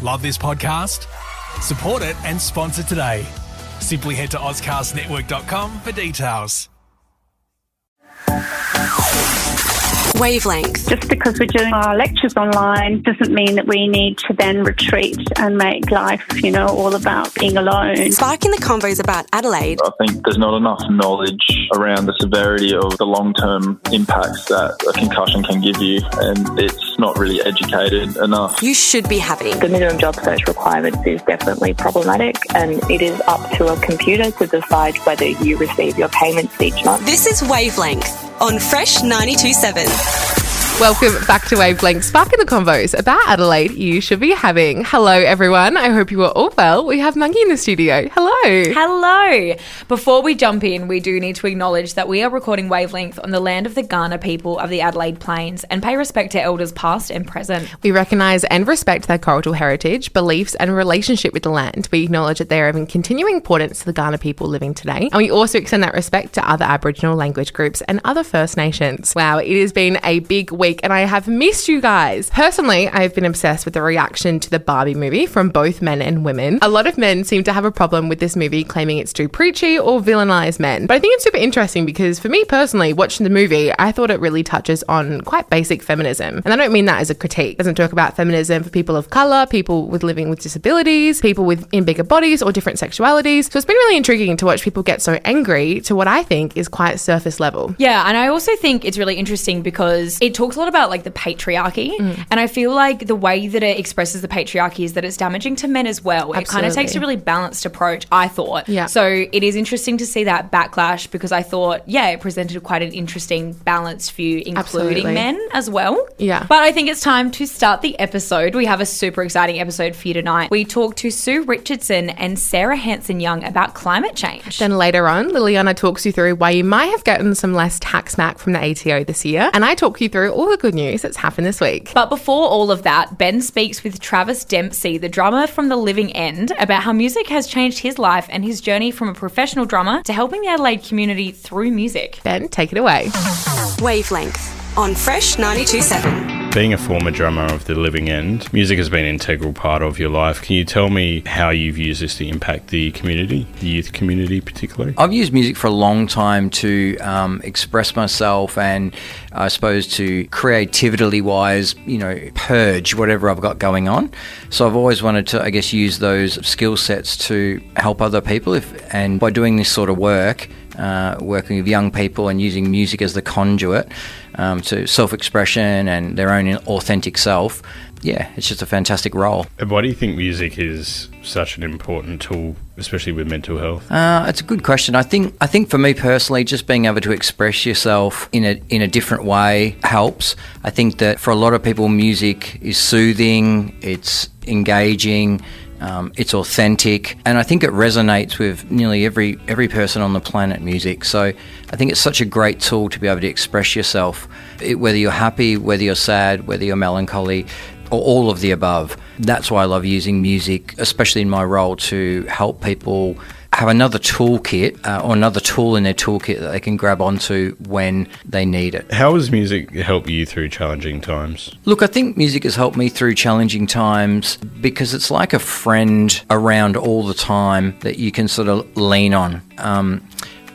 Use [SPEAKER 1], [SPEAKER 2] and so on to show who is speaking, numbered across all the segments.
[SPEAKER 1] Love this podcast? Support it and sponsor today. Simply head to ozcastnetwork.com for details.
[SPEAKER 2] Wavelength.
[SPEAKER 3] Just because we're doing our lectures online doesn't mean that we need to then retreat and make life, all about being alone.
[SPEAKER 2] Sparking the convos about Adelaide.
[SPEAKER 4] I think there's not enough knowledge around the severity of the long-term impacts that a concussion can give you, and it's not really educated enough.
[SPEAKER 2] You should be having.
[SPEAKER 5] The minimum job search requirements is definitely problematic, and it is up to a computer to decide whether you receive your payments each month.
[SPEAKER 2] This is Wavelength on Fresh 92.7.
[SPEAKER 6] Welcome back to Wavelength, sparking the convos about Adelaide you should be having. Hello, everyone. I hope you are all well. We have Monkey in the studio. Hello.
[SPEAKER 7] Hello. Before we jump in, we do need to acknowledge that we are recording Wavelength on the land of the Kaurna people of the Adelaide Plains and pay respect to elders past and present.
[SPEAKER 6] We recognise and respect their cultural heritage, beliefs and relationship with the land. We acknowledge that they are of continuing importance to the Kaurna people living today. And we also extend that respect to other Aboriginal language groups and other First Nations. Wow, it has been a big week and I have missed you guys. Personally, I've been obsessed with the reaction to the Barbie movie from both men and women. A lot of men seem to have a problem with this movie, claiming it's too preachy or villainize men. But I think it's super interesting because for me personally, watching the movie, I thought it really touches on quite basic feminism. And I don't mean that as a critique. It doesn't talk about feminism for people of colour, people with living with disabilities, people in bigger bodies or different sexualities. So it's been really intriguing to watch people get so angry to what I think is quite surface level.
[SPEAKER 7] Yeah, and I also think it's really interesting because it talks a lot about like the patriarchy, and I feel like the way that it expresses the patriarchy is that it's damaging to men as well.
[SPEAKER 6] Absolutely.
[SPEAKER 7] It kind of takes a really balanced approach, I thought.
[SPEAKER 6] Yeah.
[SPEAKER 7] So it is interesting to see that backlash because I thought, it presented quite an interesting balanced view, including
[SPEAKER 6] Absolutely.
[SPEAKER 7] men as well.
[SPEAKER 6] Yeah.
[SPEAKER 7] But I think it's time to start the episode. We have a super exciting episode for you tonight. We talked to Sue Richardson and Sarah Hanson Young about climate change.
[SPEAKER 6] Then later on, Lilliana talks you through why you might have gotten some less tax smack from the ATO this year. And I talk you through all the good news that's happened this week.
[SPEAKER 7] But before all of that, Ben speaks with Travis Dempsey, the drummer from The Living End, about how music has changed his life and his journey from a professional drummer to helping the Adelaide community through music.
[SPEAKER 6] Ben, take it away.
[SPEAKER 2] Wavelength on Fresh 92.7.
[SPEAKER 8] Being a former drummer of The Living End, music has been an integral part of your life. Can you tell me how you've used this to impact the community, the youth community particularly?
[SPEAKER 9] I've used music for a long time to express myself and I suppose to creativity-wise, purge whatever I've got going on. So I've always wanted to, use those skill sets to help other people. And by doing this sort of work, working with young people and using music as the conduit to self-expression and their own authentic self, it's just a fantastic role.
[SPEAKER 8] And why do you think music is such an important tool, especially with mental health?
[SPEAKER 9] It's a good question. I think for me personally, just being able to express yourself in a different way helps. I think that for a lot of people, music is soothing, it's engaging, it's authentic, and I think it resonates with nearly every person on the planet, music. So I think it's such a great tool to be able to express yourself, whether you're happy, whether you're sad, whether you're melancholy, or all of the above. That's why I love using music, especially in my role, to help people have another toolkit or another tool in their toolkit that they can grab onto when they need it.
[SPEAKER 8] How has music helped you through challenging times?
[SPEAKER 9] Look, I think music has helped me through challenging times because it's like a friend around all the time that you can sort of lean on.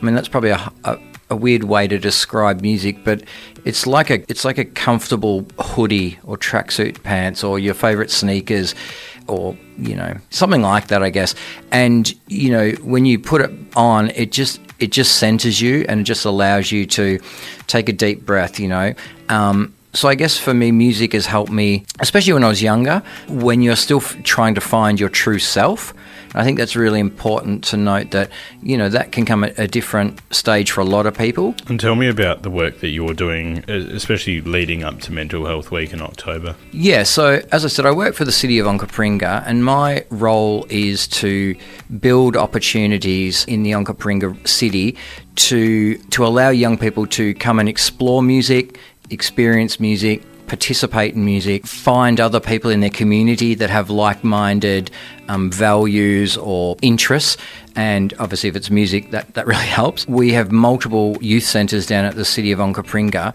[SPEAKER 9] That's probably a weird way to describe music, but it's like a comfortable hoodie or tracksuit pants or your favourite sneakers or, something like that, I guess. And, when you put it on, it just centres you and it just allows you to take a deep breath, So I guess for me, music has helped me, especially when I was younger, when you're still trying to find your true self. I think that's really important to note that, that can come at a different stage for a lot of people.
[SPEAKER 8] And tell me about the work that you're doing, especially leading up to Mental Health Week in October.
[SPEAKER 9] Yeah, so as I said, I work for the City of Onkaparinga and my role is to build opportunities in the Onkaparinga city to allow young people to come and explore music, experience music, participate in music, find other people in their community that have like-minded values or interests, and obviously if it's music, that really helps. We have multiple youth centres down at the City of Onkaparinga.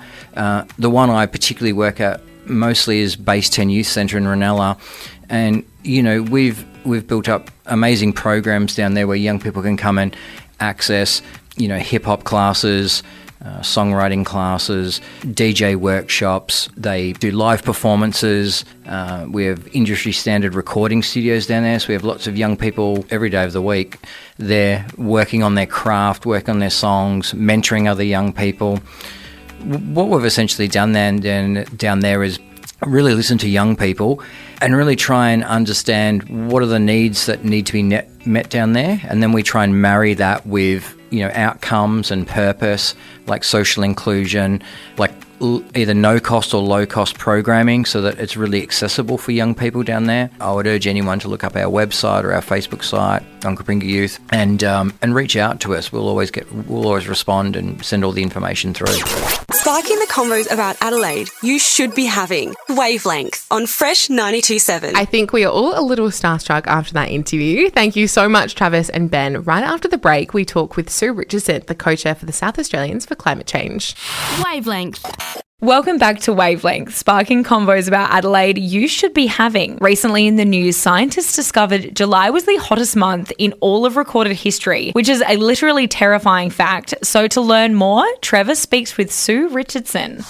[SPEAKER 9] The one I particularly work at mostly is Base 10 Youth Centre in Ranella, And, we've built up amazing programs down there where young people can come and access, hip-hop classes, songwriting classes, DJ workshops. They do live performances. We have industry standard recording studios down there, so we have lots of young people every day of the week there working on their craft, working on their songs, mentoring other young people. What we've essentially done down there is really listen to young people and really try and understand what are the needs that need to be met down there, and then we try and marry that with outcomes and purpose, like social inclusion, like either no-cost or low-cost programming, so that it's really accessible for young people down there. I would urge anyone to look up our website or our Facebook site, Onkaparinga Youth, and reach out to us. We'll always respond and send all the information through.
[SPEAKER 2] Sparking the convos about Adelaide you should be having. Wavelength on Fresh 92.7.
[SPEAKER 6] I think we are all a little starstruck after that interview. Thank you so much, Travis and Ben. Right after the break, we talk with Sue Richardson, the co-chair for the South Australians for Climate Change.
[SPEAKER 10] Wavelength.
[SPEAKER 7] Welcome back to Wavelength, sparking convos about Adelaide you should be having. Recently in the news, scientists discovered July was the hottest month in all of recorded history, which is a literally terrifying fact. So to learn more, Trevor speaks with Sue Richardson.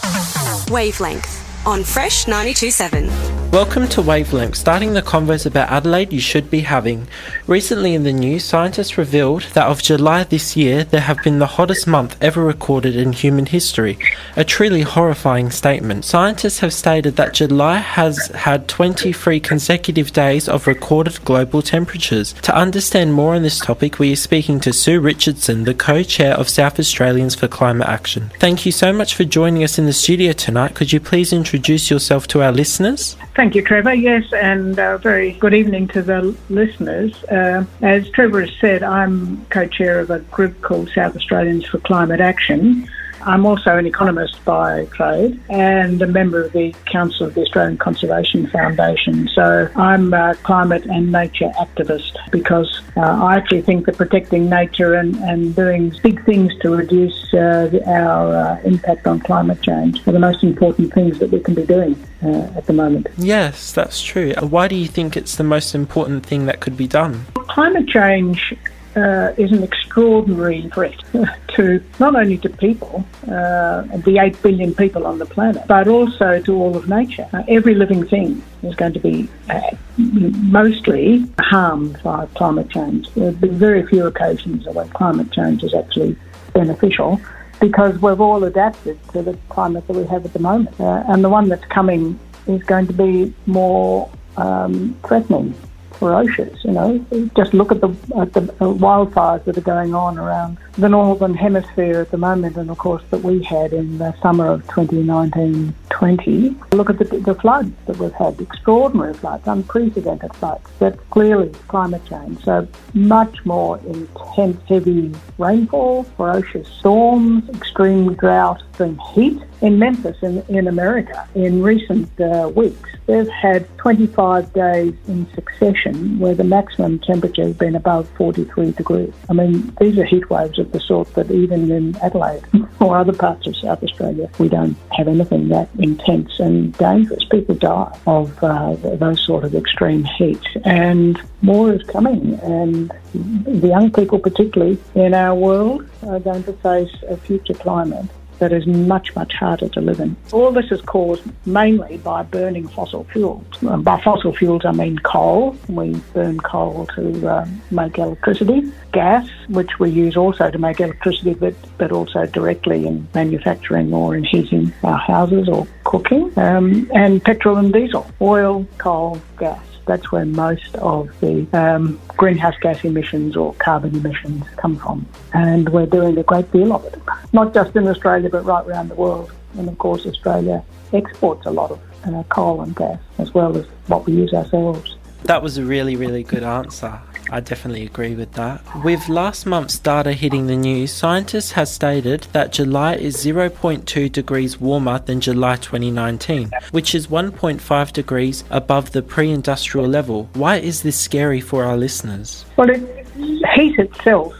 [SPEAKER 2] Wavelength on Fresh 92.7.
[SPEAKER 11] Welcome to Wavelength, starting the convos about Adelaide you should be having. Recently in the news, scientists revealed that of July this year, there have been the hottest month ever recorded in human history. A truly horrifying statement. Scientists have stated that July has had 23 consecutive days of recorded global temperatures. To understand more on this topic, we are speaking to Sue Richardson, the co-chair of South Australians for Climate Action. Thank you so much for joining us in the studio tonight. Could you please introduce yourself to our listeners?
[SPEAKER 12] Thank you, Trevor. Yes, and very good evening to the listeners. As Trevor has said, I'm co-chair of a group called South Australians for Climate Action. I'm also an economist by trade and a member of the Council of the Australian Conservation Foundation. So I'm a climate and nature activist because I actually think that protecting nature and doing big things to reduce our impact on climate change are the most important things that we can be doing at the moment.
[SPEAKER 11] Yes, that's true. Why do you think it's the most important thing that could be done?
[SPEAKER 12] Climate change is an extraordinary threat to not only to people, the 8 billion people on the planet, but also to all of nature. Every living thing is going to be mostly harmed by climate change. There have been very few occasions where climate change is actually beneficial because we've all adapted to the climate that we have at the moment. And the one that's coming is going to be more threatening. Ferocious, just look at the wildfires that are going on around the northern hemisphere at the moment, and of course that we had in the summer of 2019-20. Look at the floods that we've had, extraordinary floods, unprecedented floods. That's clearly climate change. So much more intense, heavy rainfall, ferocious storms, extreme drought, extreme heat. In Memphis, in America, in recent weeks, they've had 25 days in succession where the maximum temperature has been above 43 degrees. I mean, these are heat waves of the sort that even in Adelaide or other parts of South Australia, we don't have anything that intense and dangerous. People die of those sort of extreme heat. And more is coming. And the young people, particularly in our world, are going to face a future climate that is much, much harder to live in. All this is caused mainly by burning fossil fuels. By fossil fuels, I mean coal. We burn coal to make electricity. Gas, which we use also to make electricity, but also directly in manufacturing or in heating our houses or cooking. And petrol and diesel, oil, coal, gas. That's where most of the greenhouse gas emissions or carbon emissions come from. And we're doing a great deal of it, not just in Australia, but right around the world. And of course, Australia exports a lot of coal and gas, as well as what we use ourselves.
[SPEAKER 11] That was a really, really good answer. I definitely agree with that. With last month's data hitting the news, scientists have stated that July is 0.2 degrees warmer than July 2019, which is 1.5 degrees above the pre-industrial level. Why is this scary for our listeners?
[SPEAKER 12] Well, heat itself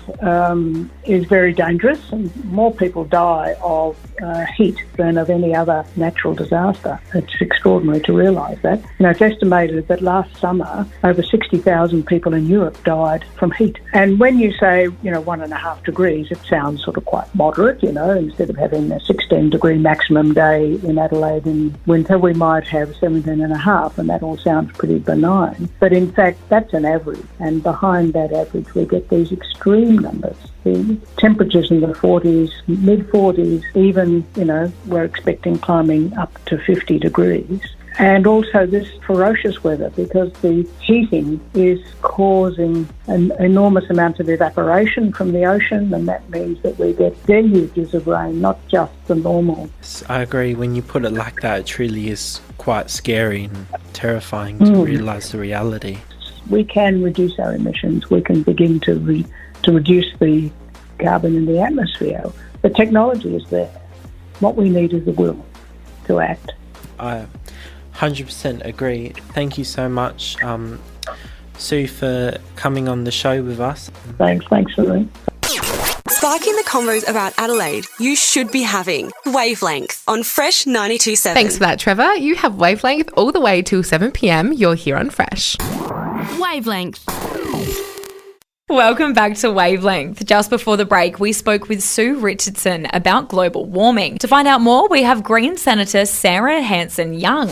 [SPEAKER 12] is very dangerous, and more people die of heat than of any other natural disaster. It's extraordinary to realise that. It's estimated that last summer over 60,000 people in Europe died from heat. And when you say, 1.5 degrees, it sounds sort of quite moderate, instead of having a 16-degree maximum day in Adelaide in winter, we might have 17.5, and that all sounds pretty benign. But in fact, that's an average, and behind that average we get these extreme numbers. The temperatures in the 40s, mid-40s, even, we're expecting climbing up to 50 degrees. And also this ferocious weather, because the heating is causing an enormous amount of evaporation from the ocean, and that means that we get deluges of rain, not just the normal.
[SPEAKER 11] I agree. When you put it like that, it truly is quite scary and terrifying to realise the reality.
[SPEAKER 12] We can reduce our emissions. We can begin to reduce the carbon in the atmosphere. The technology is there. What we need is the will to act.
[SPEAKER 11] I 100% agree. Thank you so much, Sue, for coming on the show with us.
[SPEAKER 12] Thanks for me.
[SPEAKER 2] Sparking the convos about Adelaide you should be having. Wavelength on Fresh 92.7.
[SPEAKER 6] Thanks for that, Trevor. You have Wavelength all the way till 7 p.m. You're here on Fresh.
[SPEAKER 7] Wavelength. Welcome back to Wavelength. Just before the break, we spoke with Sue Richardson about global warming. To find out more, we have Green Senator Sarah Hanson Young.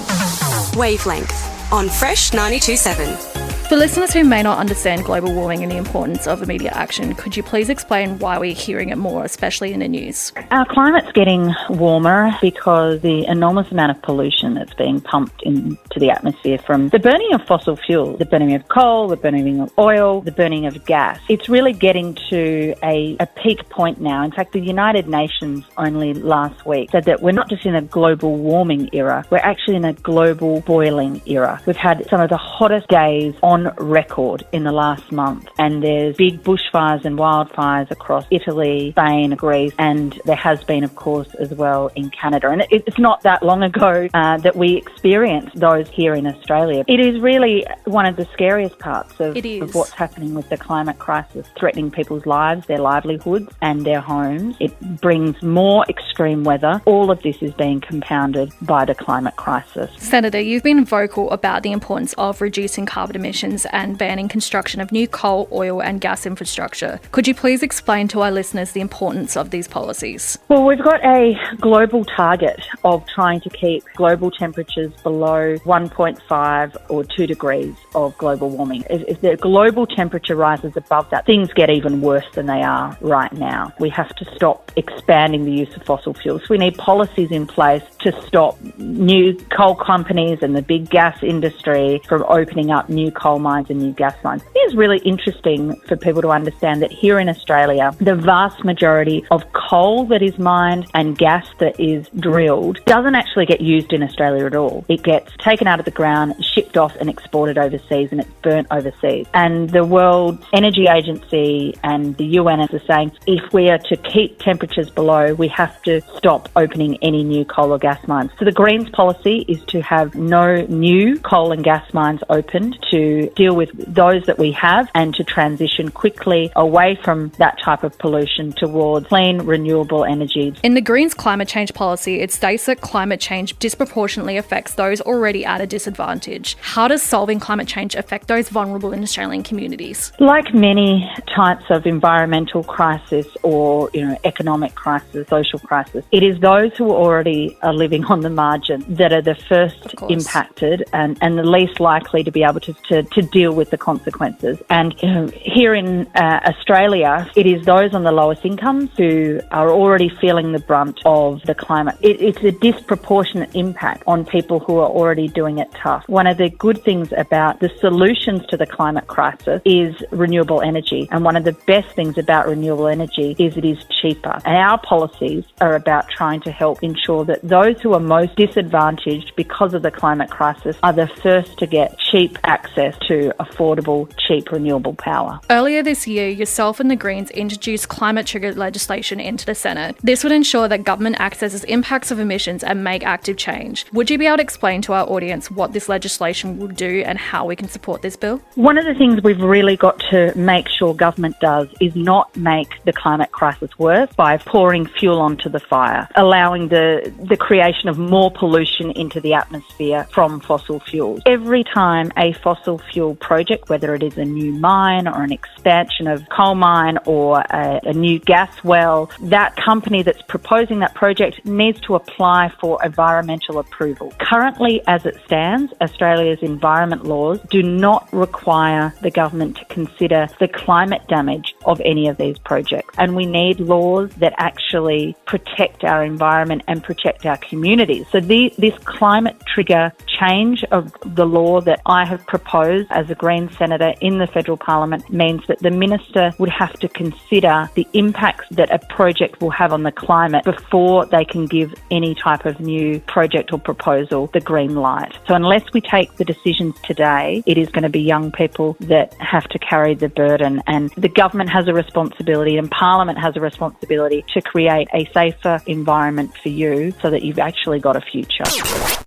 [SPEAKER 2] Wavelength on Fresh 92.7.
[SPEAKER 10] For listeners who may not understand global warming and the importance of immediate action, could you please explain why we're hearing it more, especially in the news?
[SPEAKER 13] Our climate's getting warmer because the enormous amount of pollution that's being pumped into the atmosphere from the burning of fossil fuel, the burning of coal, the burning of oil, the burning of gas. It's really getting to a peak point now. In fact, the United Nations only last week said that we're not just in a global warming era, we're actually in a global boiling era. We've had some of the hottest days on record in the last month, and there's big bushfires and wildfires across Italy, Spain, Greece, and there has been, of course, as well in Canada. And it's not that long ago that we experienced those here in Australia. It is really one of the scariest parts of what's happening with the climate crisis, threatening people's lives, their livelihoods and their homes. It brings more extreme weather. All of this is being compounded by the climate crisis.
[SPEAKER 10] Senator, you've been vocal about the importance of reducing carbon emissions and banning construction of new coal, oil and gas infrastructure. Could you please explain to our listeners the importance of these policies?
[SPEAKER 13] Well, we've got a global target of trying to keep global temperatures below 1.5 or 2 degrees of global warming. If the global temperature rises above that, things get even worse than they are right now. We have to stop expanding the use of fossil fuels. We need policies in place to stop new coal companies and the big gas industry from opening up new coal mines and new gas mines. It is really interesting for people to understand that here in Australia, the vast majority of coal that is mined and gas that is drilled doesn't actually get used in Australia at all. It gets taken out of the ground, shipped off and exported overseas, and it's burnt overseas. And the World Energy Agency and the UN are saying if we are to keep temperatures below, we have to stop opening any new coal or gas mines. So the Greens policy is to have no new coal and gas mines opened, to deal with those that we have and to transition quickly away from that type of pollution towards clean, renewable energy.
[SPEAKER 10] In the Greens climate change policy, it states that climate change disproportionately affects those already at a disadvantage. How does solving climate change affect those vulnerable in Australian communities?
[SPEAKER 13] Like many types of environmental crisis or, economic crisis, social crisis, it is those who already are living on the margin that are the first impacted and the least likely to be able to deal with the consequences. And here in Australia, it is those on the lowest incomes who are already feeling the brunt of the climate. It's a disproportionate impact on people who are already doing it tough. One of the good things about the solutions to the climate crisis is renewable energy. And one of the best things about renewable energy is it is cheaper. And our policies are about trying to help ensure that those who are most disadvantaged because of the climate crisis are the first to get cheap access to affordable, cheap cheap renewable power.
[SPEAKER 10] Earlier this year, yourself and the Greens introduced climate-triggered legislation into the Senate. This would ensure that government accesses impacts of emissions and make active change. Would you be able to explain to our audience what this legislation will do and how we can support this bill?
[SPEAKER 13] One of the things we've really got to make sure government does is not make the climate crisis worse by pouring fuel onto the fire, allowing the creation of more pollution into the atmosphere from fossil fuels. Every time a fossil fuel project, whether it is a new mine or an expansion of coal mine or a new gas well, that company that's proposing that project needs to apply for environmental approval. Currently, as it stands, Australia's environment laws do not require the government to consider the climate damage of any of these projects. And we need laws that actually protect our environment and protect our communities. So this climate trigger change of the law that I have proposed as a Green Senator in the Federal Parliament means that the Minister would have to consider the impacts that a project will have on the climate before they can give any type of new project or proposal the green light. So unless we take the decisions today, it is going to be young people that have to carry the burden, and the government has a responsibility and Parliament has a responsibility to create a safer environment for you so that you've actually got a future.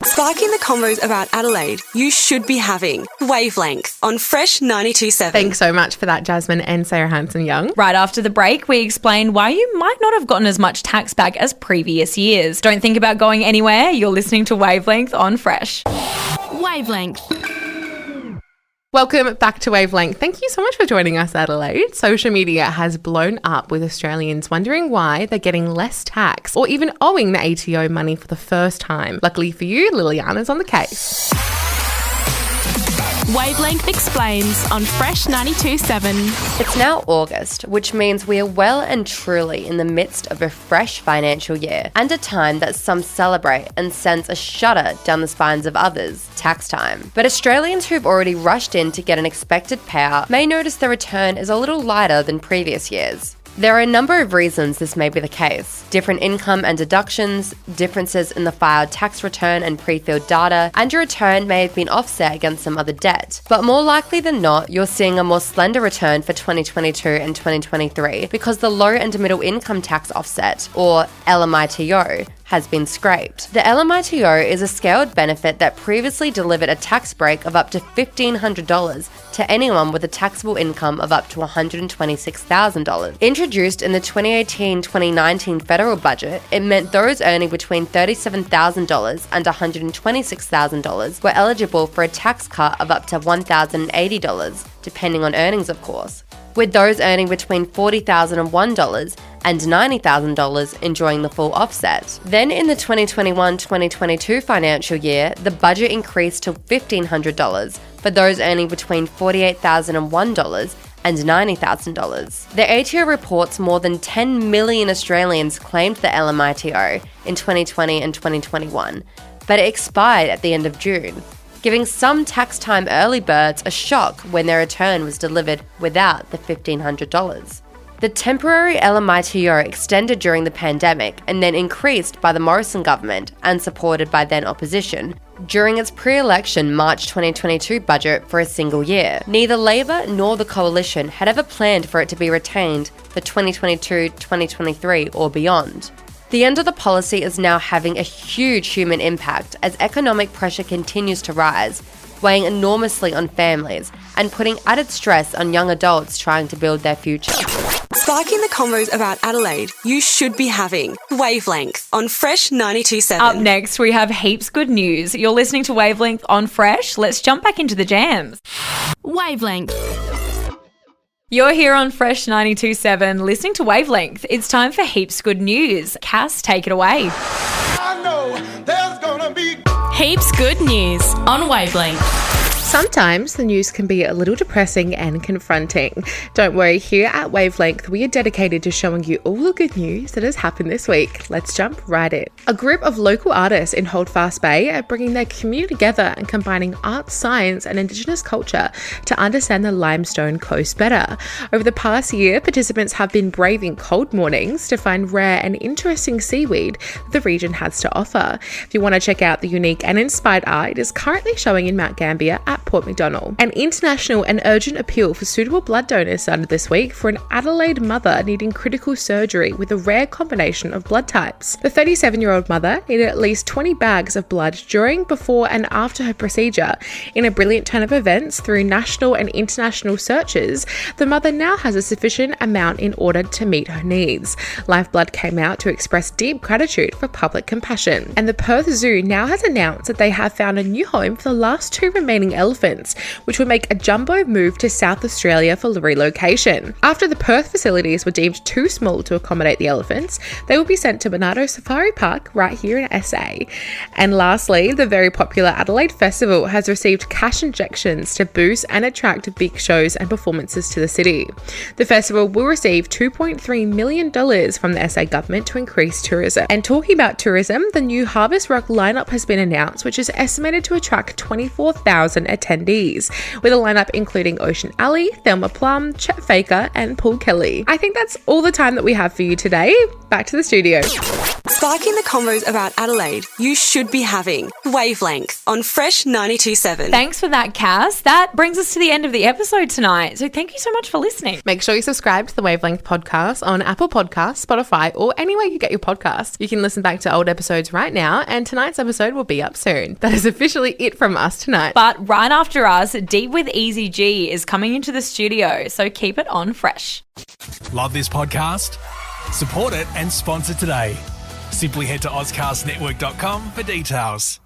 [SPEAKER 2] Sparking the convos about Adelaide you should be having. Wavelength on Fresh 92.7.
[SPEAKER 6] Thanks so much for that, Jasmine and Sarah Hanson-Young.
[SPEAKER 7] Right after the break, we explain why you might not have gotten as much tax back as previous years. Don't think about going anywhere. You're listening to Wavelength on Fresh.
[SPEAKER 14] Wavelength.
[SPEAKER 6] Welcome back to Wavelength. Thank you so much for joining us, Adelaide. Social media has blown up with Australians wondering why they're getting less tax or even owing the ATO money for the first time. Luckily for you, Lilliana's on the case.
[SPEAKER 14] Wavelength explains on Fresh 92.7.
[SPEAKER 15] It's now August, which means we are well and truly in the midst of a fresh financial year and a time that some celebrate and sends a shudder down the spines of others, tax time. But Australians who've already rushed in to get an expected payout may notice the return is a little lighter than previous years. There are a number of reasons this may be the case. Different income and deductions, differences in the filed tax return and pre-filled data, and your return may have been offset against some other debt. But more likely than not, you're seeing a more slender return for 2022 and 2023 because the low and middle income tax offset, or LMITO, has been scraped. The LMITO is a scaled benefit that previously delivered a tax break of up to $1,500 to anyone with a taxable income of up to $126,000. Introduced in the 2018-2019 federal budget, it meant those earning between $37,000 and $126,000 were eligible for a tax cut of up to $1,080, depending on earnings, of course, with those earning between $40,001 and $90,000 enjoying the full offset. Then in the 2021-2022 financial year, the budget increased to $1,500 for those earning between $48,001 and $90,000. The ATO reports more than 10 million Australians claimed the LMITO in 2020 and 2021, but it expired at the end of June, giving some tax time early birds a shock when their return was delivered without the $1,500. The temporary LMITO extended during the pandemic and then increased by the Morrison government and supported by then opposition during its pre-election March 2022 budget for a single year. Neither Labor nor the Coalition had ever planned for it to be retained for 2022, 2023 or beyond. The end of the policy is now having a huge human impact as economic pressure continues to rise, weighing enormously on families and putting added stress on young adults trying to build their future.
[SPEAKER 2] Sparking the convos about Adelaide you should be having. Wavelength on Fresh 92.7.
[SPEAKER 7] Up next, we have heaps good news. You're listening to Wavelength on Fresh. Let's jump back into the jams.
[SPEAKER 14] Wavelength.
[SPEAKER 7] You're here on Fresh 92.7 listening to Wavelength. It's time for heaps good news. Cass, take it away.
[SPEAKER 14] I know there's gonna be heaps good news on Wavelength.
[SPEAKER 6] Sometimes the news can be a little depressing and confronting. Don't worry, here at Wavelength, we are dedicated to showing you all the good news that has happened this week. Let's jump right in. A group of local artists in Holdfast Bay are bringing their community together and combining art, science and Indigenous culture to understand the Limestone Coast better. Over the past year, participants have been braving cold mornings to find rare and interesting seaweed that the region has to offer. If you want to check out the unique and inspired art, it is currently showing in Mount Gambier at at Port Macdonald. An international and urgent appeal for suitable blood donors started this week for an Adelaide mother needing critical surgery with a rare combination of blood types. The 37-year-old mother needed at least 20 bags of blood during, before and after her procedure. In a brilliant turn of events, through national and international searches, the mother now has a sufficient amount in order to meet her needs. Lifeblood came out to express deep gratitude for public compassion. And the Perth Zoo now has announced that they have found a new home for the last 2 remaining elephants, which will make a jumbo move to South Australia for relocation. After the Perth facilities were deemed too small to accommodate the elephants, they will be sent to Bernardo Safari Park right here in SA. And lastly, the very popular Adelaide Festival has received cash injections to boost and attract big shows and performances to the city. The festival will receive $2.3 million from the SA government to increase tourism. And talking about tourism, the new Harvest Rock lineup has been announced, which is estimated to attract 24,000 attendees, with a lineup including Ocean Alley, Thelma Plum, Chet Faker, and Paul Kelly. I think that's all the time that we have for you today. Back to the studio.
[SPEAKER 2] Sparking the convos about Adelaide you should be having. Wavelength on Fresh 92.7.
[SPEAKER 7] Thanks for that, Cass. That brings us to the end of the episode tonight. So thank you so much for listening.
[SPEAKER 6] Make sure you subscribe to the Wavelength podcast on Apple Podcasts, Spotify, or anywhere you get your podcasts. You can listen back to old episodes right now, and tonight's episode will be up soon. That is officially it from us tonight.
[SPEAKER 7] But right after us, Deep with Easy G is coming into the studio, so keep it on Fresh.
[SPEAKER 1] Love this podcast? Support it and sponsor today. Simply head to AuscastNetwork.com for details.